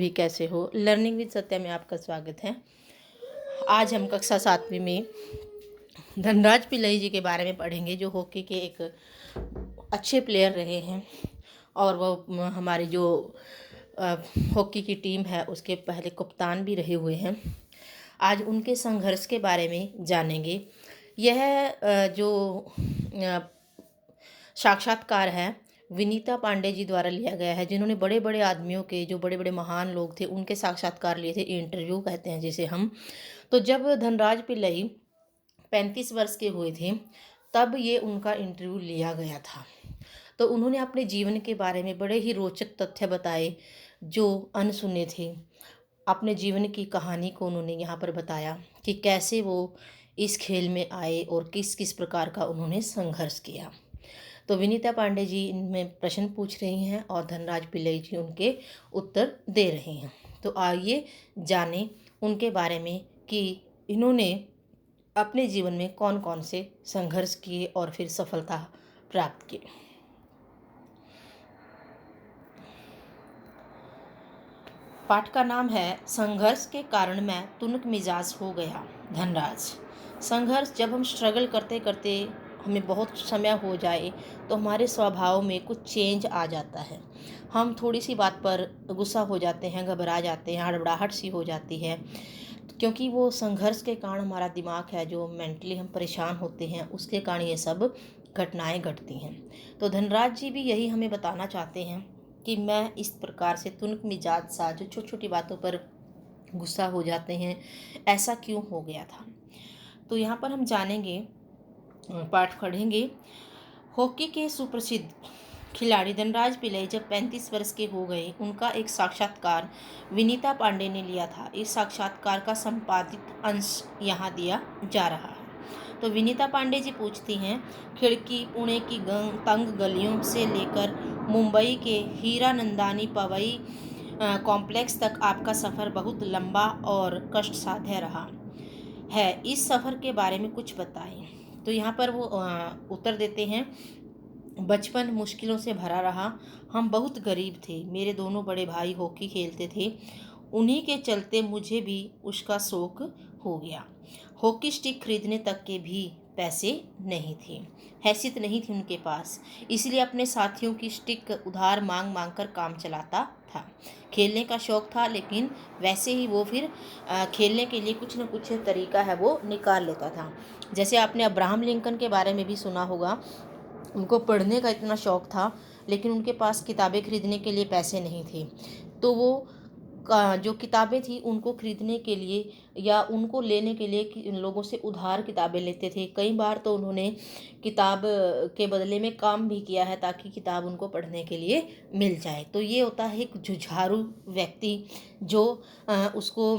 भी कैसे हो। लर्निंग विद सत्या में आपका स्वागत है। आज हम कक्षा 7वीं में धनराज पिल्लई जी के बारे में पढ़ेंगे, जो हॉकी के एक अच्छे प्लेयर रहे हैं और वो हमारी जो हॉकी की टीम है उसके पहले कप्तान भी रहे हुए हैं। आज उनके संघर्ष के बारे में जानेंगे। यह जो साक्षात्कार है विनीता पांडे जी द्वारा लिया गया है, जिन्होंने बड़े बड़े आदमियों के, जो बड़े बड़े महान लोग थे, उनके साक्षात्कार लिए थे। इंटरव्यू कहते हैं जिसे हम। तो जब धनराज पिल्लई 35 वर्ष के हुए थे तब ये उनका इंटरव्यू लिया गया था। तो उन्होंने अपने जीवन के बारे में बड़े ही रोचक तथ्य बताए जो अनसुने थे। अपने जीवन की कहानी को उन्होंने यहाँ पर बताया कि कैसे वो इस खेल में आए और किस किस प्रकार का उन्होंने संघर्ष किया। तो विनीता पांडे जी इनमें प्रश्न पूछ रही हैं और धनराज पिल्लई जी उनके उत्तर दे रहे हैं। तो आइए जानें उनके बारे में कि इन्होंने अपने जीवन में कौन कौन से संघर्ष किए और फिर सफलता प्राप्त की। पाठ का नाम है संघर्ष के कारण मैं तुनक मिजाज हो गया। धनराज। संघर्ष, जब हम स्ट्रगल करते करते हमें बहुत समय हो जाए तो हमारे स्वभाव में कुछ चेंज आ जाता है। हम थोड़ी सी बात पर गुस्सा हो जाते हैं, घबरा जाते हैं, हड़बड़ाहट सी हो जाती है, क्योंकि वो संघर्ष के कारण हमारा दिमाग है जो मेंटली हम परेशान होते हैं, उसके कारण ये सब घटनाएं घटती हैं। तो धनराज जी भी यही हमें बताना चाहते हैं कि मैं इस प्रकार से तुनक मिजाज सा, जो छोटी छोटी बातों पर गुस्सा हो जाते हैं, ऐसा क्यों हो गया था। तो यहाँ पर हम जानेंगे, पाठ पढ़ेंगे। हॉकी के सुप्रसिद्ध खिलाड़ी धनराज पिल्लई जब 35 वर्ष के हो गए, उनका एक साक्षात्कार विनीता पांडे ने लिया था। इस साक्षात्कार का संपादित अंश यहाँ दिया जा रहा है। तो विनीता पांडे जी पूछती हैं, खिड़की पुणे की तंग गलियों से लेकर मुंबई के हीरानंदानी पवई कॉम्प्लेक्स तक आपका सफ़र बहुत लंबा और कष्टसाध्य रहा है। इस सफ़र के बारे में कुछ बताएं। तो यहाँ पर वो उत्तर देते हैं, बचपन मुश्किलों से भरा रहा। हम बहुत गरीब थे। मेरे दोनों बड़े भाई हॉकी खेलते थे, उन्हीं के चलते मुझे भी उसका शौक हो गया। हॉकी स्टिक खरीदने तक के भी पैसे नहीं थे, हैसियत नहीं थी उनके पास, इसलिए अपने साथियों की स्टिक उधार मांग मांग कर काम चलाता था। खेलने का शौक था, लेकिन वैसे ही वो फिर खेलने के लिए कुछ न कुछ तरीका है वो निकाल लेता था। जैसे आपने अब्राहम लिंकन के बारे में भी सुना होगा, उनको पढ़ने का इतना शौक था लेकिन उनके पास किताबें खरीदने के लिए पैसे नहीं थे। तो वो जो किताबें थी उनको खरीदने के लिए या उनको लेने के लिए लोगों से उधार किताबें लेते थे। कई बार तो उन्होंने किताब के बदले में काम भी किया है ताकि किताब उनको पढ़ने के लिए मिल जाए। तो ये होता है एक जुझारू व्यक्ति जो उसको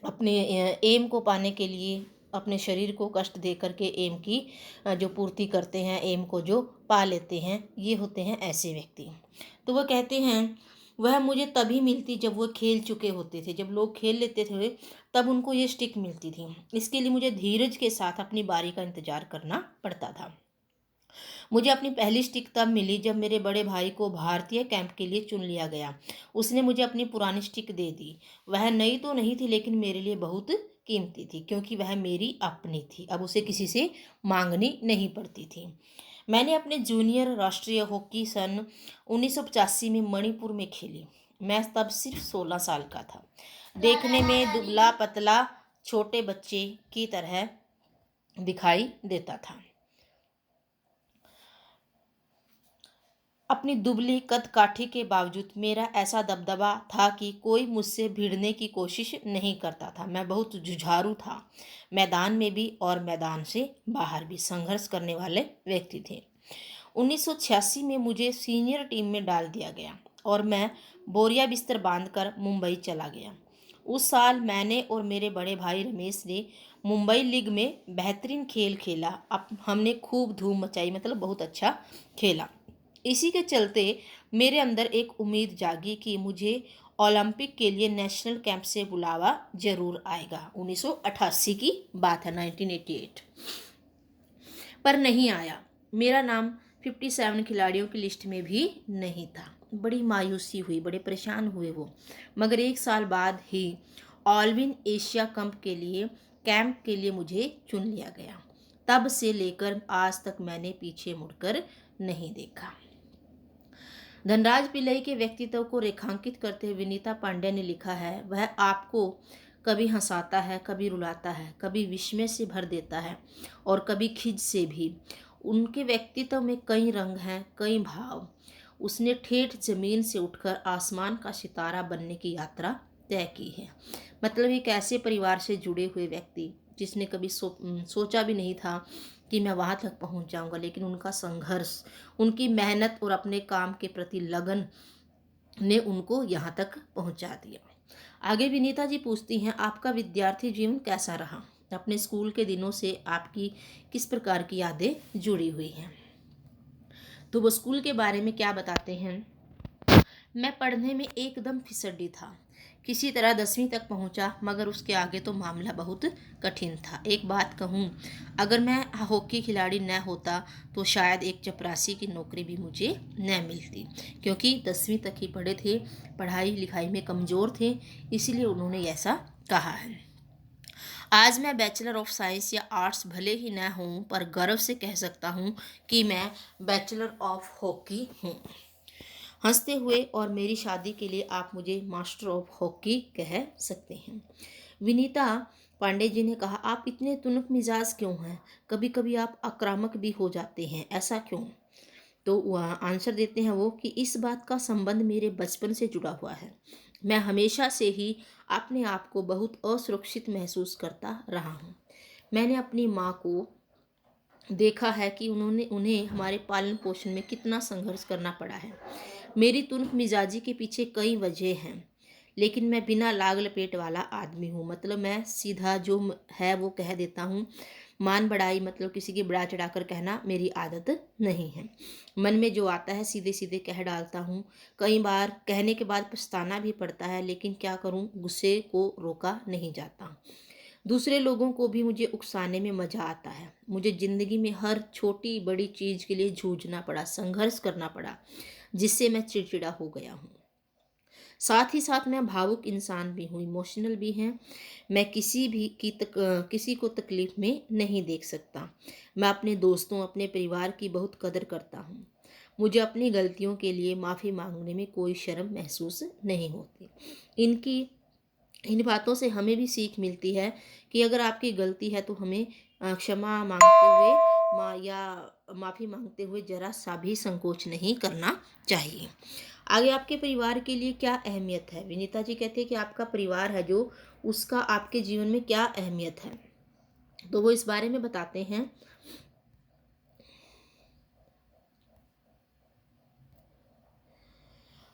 अपने एम को पाने के लिए अपने शरीर को कष्ट दे करके एम की जो पूर्ति करते हैं, एम को जो पा लेते हैं, ये होते हैं ऐसे व्यक्ति। तो वह कहते हैं, वह मुझे तभी मिलती जब वो खेल चुके होते थे। जब लोग खेल लेते थे तब उनको ये स्टिक मिलती थी। इसके लिए मुझे धीरज के साथ अपनी बारी का इंतजार करना पड़ता था। मुझे अपनी पहली स्टिक तब मिली जब मेरे बड़े भाई को भारतीय कैंप के लिए चुन लिया गया। उसने मुझे अपनी पुरानी स्टिक दे दी। वह नई तो नहीं थी, लेकिन मेरे लिए बहुत कीमती थी, क्योंकि वह मेरी अपनी थी। अब उसे किसी से मांगनी नहीं पड़ती थी। मैंने अपने जूनियर राष्ट्रीय हॉकी सन 1985 में मणिपुर में खेली। मैं तब सिर्फ 16 साल का था। देखने में दुबला पतला छोटे बच्चे की तरह दिखाई देता था। अपनी दुबली कद काठी के बावजूद मेरा ऐसा दबदबा था कि कोई मुझसे भिड़ने की कोशिश नहीं करता था। मैं बहुत जुझारू था, मैदान में भी और मैदान से बाहर भी संघर्ष करने वाले व्यक्ति थे। 1986 में मुझे सीनियर टीम में डाल दिया गया और मैं बोरिया बिस्तर बांधकर मुंबई चला गया। उस साल मैंने और मेरे बड़े भाई रमेश ने मुंबई लीग में बेहतरीन खेल खेला। अब हमने खूब धूम मचाई, मतलब बहुत अच्छा खेला। इसी के चलते मेरे अंदर एक उम्मीद जागी कि मुझे ओलंपिक के लिए नेशनल कैंप से बुलावा जरूर आएगा। 1988 की बात है, 1988। पर नहीं आया। मेरा नाम 57 खिलाड़ियों की लिस्ट में भी नहीं था। बड़ी मायूसी हुई, बड़े परेशान हुए वो। मगर 1 साल बाद ही ऑलविन एशिया कैंप के लिए मुझे चुन लिया गया। तब से लेकर आज तक मैंने पीछे मुड़कर नहीं देखा। धनराज पिल्लई के व्यक्तित्व को रेखांकित करते हुए विनीता पांडे ने लिखा है, वह आपको कभी हंसाता है, कभी रुलाता है, कभी विस्मय से भर देता है और कभी खिज से भी। उनके व्यक्तित्व में कई रंग हैं, कई भाव। उसने ठेठ जमीन से उठकर आसमान का सितारा बनने की यात्रा तय की है। मतलब एक ऐसे परिवार से जुड़े हुए व्यक्ति जिसने कभी सोचा भी नहीं था कि मैं वहाँ तक पहुँच जाऊँगा, लेकिन उनका संघर्ष, उनकी मेहनत और अपने काम के प्रति लगन ने उनको यहाँ तक पहुँचा दिया। आगे विनीता जी पूछती हैं, आपका विद्यार्थी जीवन कैसा रहा? अपने स्कूल के दिनों से आपकी किस प्रकार की यादें जुड़ी हुई हैं? तो वो स्कूल के बारे में क्या बताते हैं, मैं पढ़ने में एकदम फिसड्डी था। किसी तरह 10वीं तक पहुंचा, मगर उसके आगे तो मामला बहुत कठिन था। एक बात कहूं, अगर मैं हॉकी खिलाड़ी न होता तो शायद एक चपरासी की नौकरी भी मुझे न मिलती, क्योंकि 10वीं तक ही पढ़े थे, पढ़ाई लिखाई में कमज़ोर थे, इसीलिए उन्होंने ऐसा कहा है। आज मैं बैचलर ऑफ साइंस या आर्ट्स भले ही न हूँ, पर गर्व से कह सकता हूँ कि मैं बैचलर ऑफ हॉकी हूँ। हंसते हुए, और मेरी शादी के लिए आप मुझे मास्टर ऑफ हॉकी कह सकते हैं। विनीता पांडे जी ने कहा, आप इतने तुनक मिजाज क्यों हैं? कभी कभी आप आक्रामक भी हो जाते हैं, ऐसा क्यों? तो वह आंसर देते हैं वो कि इस बात का संबंध मेरे बचपन से जुड़ा हुआ है। मैं हमेशा से ही अपने आप को बहुत असुरक्षित महसूस करता रहा हूँ। मैंने अपनी माँ को देखा है कि उन्हें हमारे पालन पोषण में कितना संघर्ष करना पड़ा है। मेरी तुनक मिजाजी के पीछे कई वजह हैं, लेकिन मैं बिना लाग लपेट वाला आदमी हूँ। मतलब मैं सीधा जो है वो कह देता हूँ। मान बढ़ाई, मतलब किसी की बड़ा चढ़ाकर कहना मेरी आदत नहीं है। मन में जो आता है सीधे सीधे कह डालता हूँ। कई बार कहने के बाद पछताना भी पड़ता है, लेकिन क्या करूँ, गुस्से को रोका नहीं जाता। दूसरे लोगों को भी मुझे उकसाने में मज़ा आता है। मुझे ज़िंदगी में हर छोटी बड़ी चीज़ के लिए जूझना पड़ा, संघर्ष करना पड़ा, जिससे मैं चिड़चिड़ा हो गया हूँ। साथ ही साथ मैं भावुक इंसान भी हूँ, इमोशनल भी हैं। मैं किसी को तकलीफ में नहीं देख सकता। मैं अपने दोस्तों, अपने परिवार की बहुत कदर करता हूँ। मुझे अपनी गलतियों के लिए माफ़ी मांगने में कोई शर्म महसूस नहीं होती। इन बातों से हमें भी सीख मिलती है कि अगर आपकी गलती है तो हमें क्षमा मांगते हुए या माफ़ी मांगते हुए जरा सा भी संकोच नहीं करना चाहिए। आगे आपके परिवार के लिए क्या अहमियत है? विनीता जी कहते हैं कि आपका परिवार है जो, उसका आपके जीवन में क्या अहमियत है, तो वो इस बारे में बताते हैं।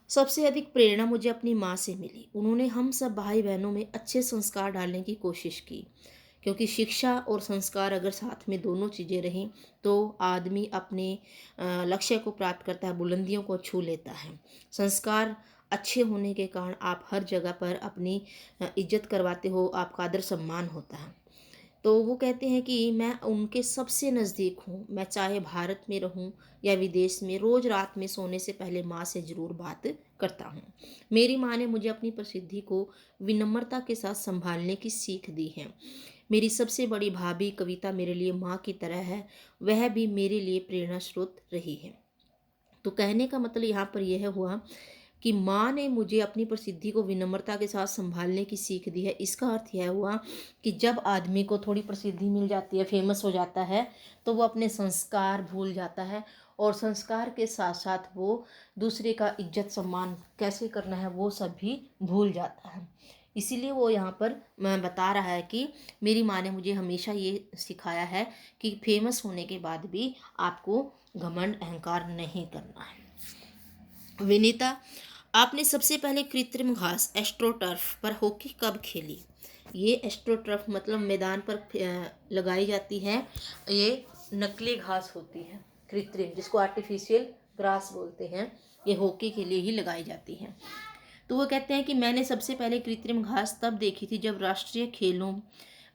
सबसे अधिक प्रेरणा मुझे अपनी माँ से मिली। उन्होंने हम सब भाई बहनों में अच्छे संस्कार डालने की कोशिश की, क्योंकि शिक्षा और संस्कार अगर साथ में दोनों चीज़ें रहें तो आदमी अपने लक्ष्य को प्राप्त करता है, बुलंदियों को छू लेता है। संस्कार अच्छे होने के कारण आप हर जगह पर अपनी इज्जत करवाते हो, आपका आदर सम्मान होता है। तो वो कहते हैं कि मैं उनके सबसे नज़दीक हूँ। मैं चाहे भारत में रहूँ या विदेश में, रोज़ रात में सोने से पहले माँ से ज़रूर बात करता हूँ। मेरी माँ ने मुझे अपनी प्रसिद्धि को विनम्रता के साथ संभालने की सीख दी है। मेरी सबसे बड़ी भाभी कविता मेरे लिए माँ की तरह है, वह भी मेरे लिए प्रेरणा स्रोत रही है। तो कहने का मतलब यहाँ पर यह हुआ कि माँ ने मुझे अपनी प्रसिद्धि को विनम्रता के साथ संभालने की सीख दी है। इसका अर्थ यह हुआ कि जब आदमी को थोड़ी प्रसिद्धि मिल जाती है, फेमस हो जाता है, तो वो अपने संस्कार भूल जाता है, और संस्कार के साथ साथ वो दूसरे का इज्जत सम्मान कैसे करना है वो सब भी भूल जाता है। इसीलिए वो यहाँ पर मैं बता रहा है कि मेरी माँ ने मुझे हमेशा ये सिखाया है कि फेमस होने के बाद भी आपको घमंड अहंकार नहीं करना है। विनीता, आपने सबसे पहले कृत्रिम घास एस्ट्रोटर्फ पर हॉकी कब खेली? ये एस्ट्रोटर्फ मतलब मैदान पर लगाई जाती है, ये नकली घास होती है, कृत्रिम, जिसको आर्टिफिशियल ग्रास बोलते हैं, ये हॉकी के लिए ही लगाई जाती है। तो वो कहते हैं कि मैंने सबसे पहले कृत्रिम घास तब देखी थी जब राष्ट्रीय खेलों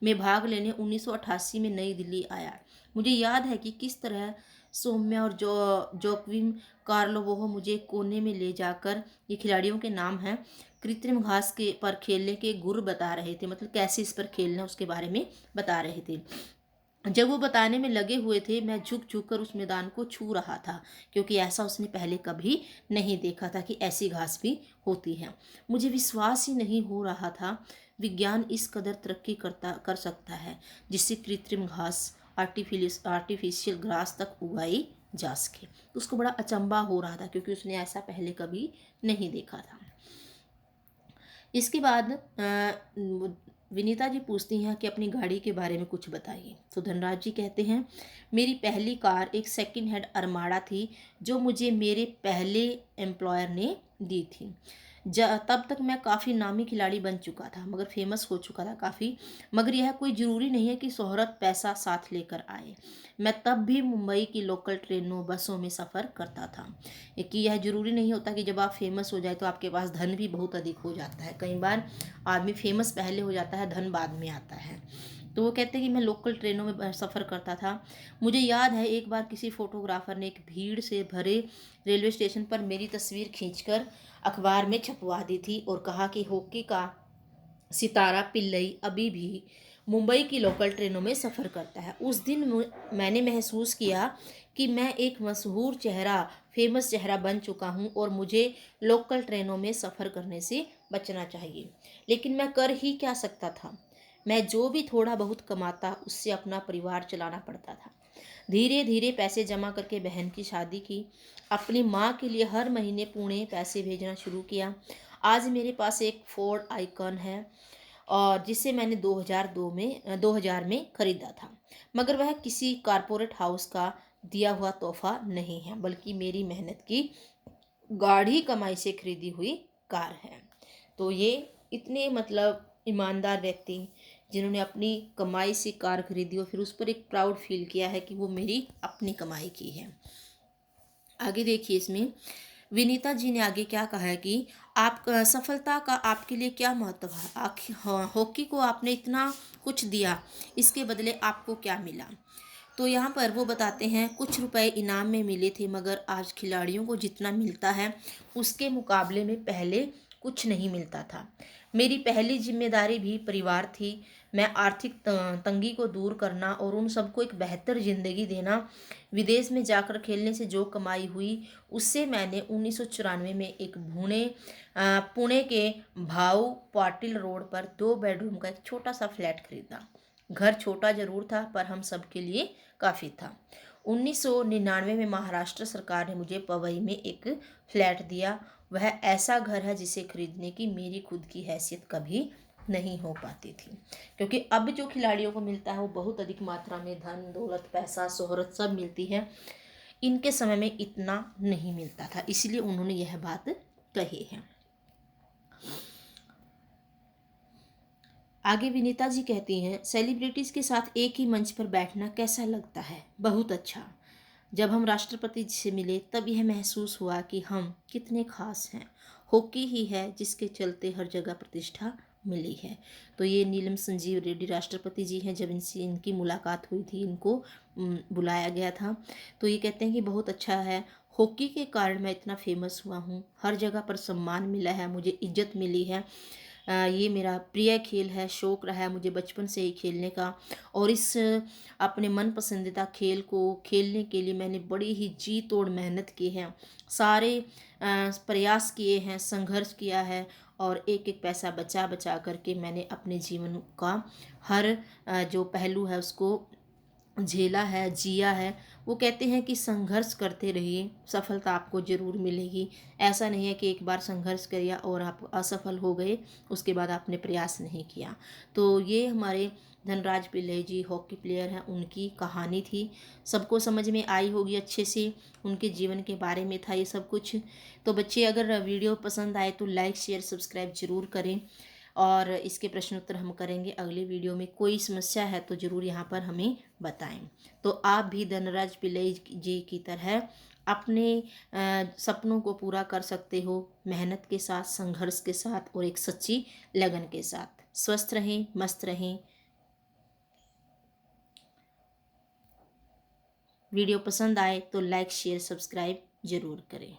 में भाग लेने 1988 में नई दिल्ली आया। मुझे याद है कि किस तरह सौम्या और जोक्विम कार्लोवोह मुझे कोने में ले जाकर, ये खिलाड़ियों के नाम हैं, कृत्रिम घास के पर खेलने के गुर बता रहे थे, मतलब कैसे इस पर खेलना उसके बारे में बता रहे थे। जब वो बताने में लगे हुए थे, मैं झुक झुक कर उस मैदान को छू रहा था, क्योंकि ऐसा उसने पहले कभी नहीं देखा था कि ऐसी घास भी होती है। मुझे विश्वास ही नहीं हो रहा था विज्ञान इस कदर तरक्की कर सकता है, जिससे कृत्रिम घास, आर्टिफिशियल घास तक उगाई जा सके। तो उसको बड़ा अचंभा हो रहा था, क्योंकि उसने ऐसा पहले कभी नहीं देखा था। इसके बाद विनीता जी पूछती हैं कि अपनी गाड़ी के बारे में कुछ बताइए। तो धनराज जी कहते हैं, मेरी पहली कार एक सेकंड हैंड अरमाड़ा थी, जो मुझे मेरे पहले एम्प्लॉयर ने दी थी। तब तक मैं काफ़ी नामी खिलाड़ी बन चुका था, मगर फेमस हो चुका था काफ़ी। मगर यह कोई ज़रूरी नहीं है कि शोहरत पैसा साथ लेकर आए। मैं तब भी मुंबई की लोकल ट्रेनों, बसों में सफ़र करता था। कि यह ज़रूरी नहीं होता कि जब आप फेमस हो जाए तो आपके पास धन भी बहुत अधिक हो जाता है। कई बार आदमी फेमस पहले हो जाता है, धन बाद में आता है। तो वो कहते हैं कि मैं लोकल ट्रेनों में सफ़र करता था। मुझे याद है एक बार किसी फोटोग्राफर ने एक भीड़ से भरे रेलवे स्टेशन पर मेरी तस्वीर खींचकर अखबार में छपवा दी थी और कहा कि हॉकी का सितारा पिल्लई अभी भी मुंबई की लोकल ट्रेनों में सफ़र करता है। उस दिन मैंने महसूस किया कि मैं एक मशहूर चेहरा, फेमस चेहरा बन चुका हूँ और मुझे लोकल ट्रेनों में सफ़र करने से बचना चाहिए। लेकिन मैं कर ही क्या सकता था। मैं जो भी थोड़ा बहुत कमाता उससे अपना परिवार चलाना पड़ता था। धीरे धीरे पैसे जमा करके बहन की शादी की, अपनी माँ के लिए हर महीने पुणे पैसे भेजना शुरू किया। आज मेरे पास एक फोर्ड आइकॉन है, और जिसे मैंने 2000 में ख़रीदा था। मगर वह किसी कारपोरेट हाउस का दिया हुआ तोहफा नहीं है, बल्कि मेरी मेहनत की गाढ़ी कमाई से खरीदी हुई कार है। तो ये इतने मतलब ईमानदार व्यक्ति, जिन्होंने अपनी कमाई से कार खरीदी और फिर उस पर एक प्राउड फील किया है कि वो मेरी अपनी कमाई की है। आगे देखिए, इसमें विनीता जी ने आगे क्या कहा है कि आप सफलता का आपके लिए क्या महत्व है। हॉकी को आपने इतना कुछ दिया, इसके बदले आपको क्या मिला। तो यहाँ पर वो बताते हैं, कुछ रुपए इनाम में मिले थे, मगर आज खिलाड़ियों को जितना मिलता है उसके मुकाबले में पहले कुछ नहीं मिलता था। मेरी पहली जिम्मेदारी भी परिवार थी। मैं आर्थिक तंगी को दूर करना और उन सबको एक बेहतर ज़िंदगी देना। विदेश में जाकर खेलने से जो कमाई हुई, उससे मैंने 1994 में एक पुणे के भाऊ पाटिल रोड पर 2 बेडरूम का एक छोटा सा फ्लैट खरीदा। घर छोटा जरूर था, पर हम सब के लिए काफ़ी था। 1999 में महाराष्ट्र सरकार ने मुझे पवई में एक फ्लैट दिया। वह ऐसा घर है जिसे खरीदने की मेरी खुद की हैसियत कभी नहीं हो पाती थी, क्योंकि अब जो खिलाड़ियों को मिलता है वो बहुत अधिक मात्रा में धन दौलत पैसा शोहरत सब मिलती है। इनके समय में इतना नहीं मिलता था, इसलिए उन्होंने यह बात कही है। आगे विनीता जी कहती हैं, सेलिब्रिटीज के साथ एक ही मंच पर बैठना कैसा लगता है। बहुत अच्छा। जब हम राष्ट्रपति जी से मिले तब यह महसूस हुआ कि हम कितने खास हैं। हॉकी ही है जिसके चलते हर जगह प्रतिष्ठा मिली है। तो ये नीलम संजीव रेड्डी राष्ट्रपति जी हैं। जब इनकी मुलाकात हुई थी, इनको बुलाया गया था। तो ये कहते हैं कि बहुत अच्छा है, हॉकी के कारण मैं इतना फेमस हुआ हूँ, हर जगह पर सम्मान मिला है, मुझे इज्जत मिली है। ये मेरा प्रिय खेल है, शौक़ रहा है मुझे बचपन से ही खेलने का। और इस अपने मन पसंदीदा खेल को खेलने के लिए मैंने बड़ी ही जी तोड़ मेहनत की है, सारे प्रयास किए हैं, संघर्ष किया है, और एक एक पैसा बचा बचा करके मैंने अपने जीवन का हर जो पहलू है उसको झेला है, जिया है। वो कहते हैं कि संघर्ष करते रहिए, सफलता आपको ज़रूर मिलेगी। ऐसा नहीं है कि एक बार संघर्ष किया और आप असफल हो गए, उसके बाद आपने प्रयास नहीं किया। तो ये हमारे धनराज पिल्लई जी हॉकी प्लेयर हैं, उनकी कहानी थी। सबको समझ में आई होगी अच्छे से, उनके जीवन के बारे में था ये सब कुछ। तो बच्चे, अगर वीडियो पसंद आए तो लाइक शेयर सब्सक्राइब ज़रूर करें, और इसके प्रश्न उत्तर हम करेंगे अगले वीडियो में। कोई समस्या है तो ज़रूर यहाँ पर हमें बताएं। तो आप भी धनराज पिल्लई जी की तरह अपने सपनों को पूरा कर सकते हो, मेहनत के साथ, संघर्ष के साथ और एक सच्ची लगन के साथ। स्वस्थ रहें, मस्त रहें। वीडियो पसंद आए तो लाइक शेयर सब्सक्राइब ज़रूर करें।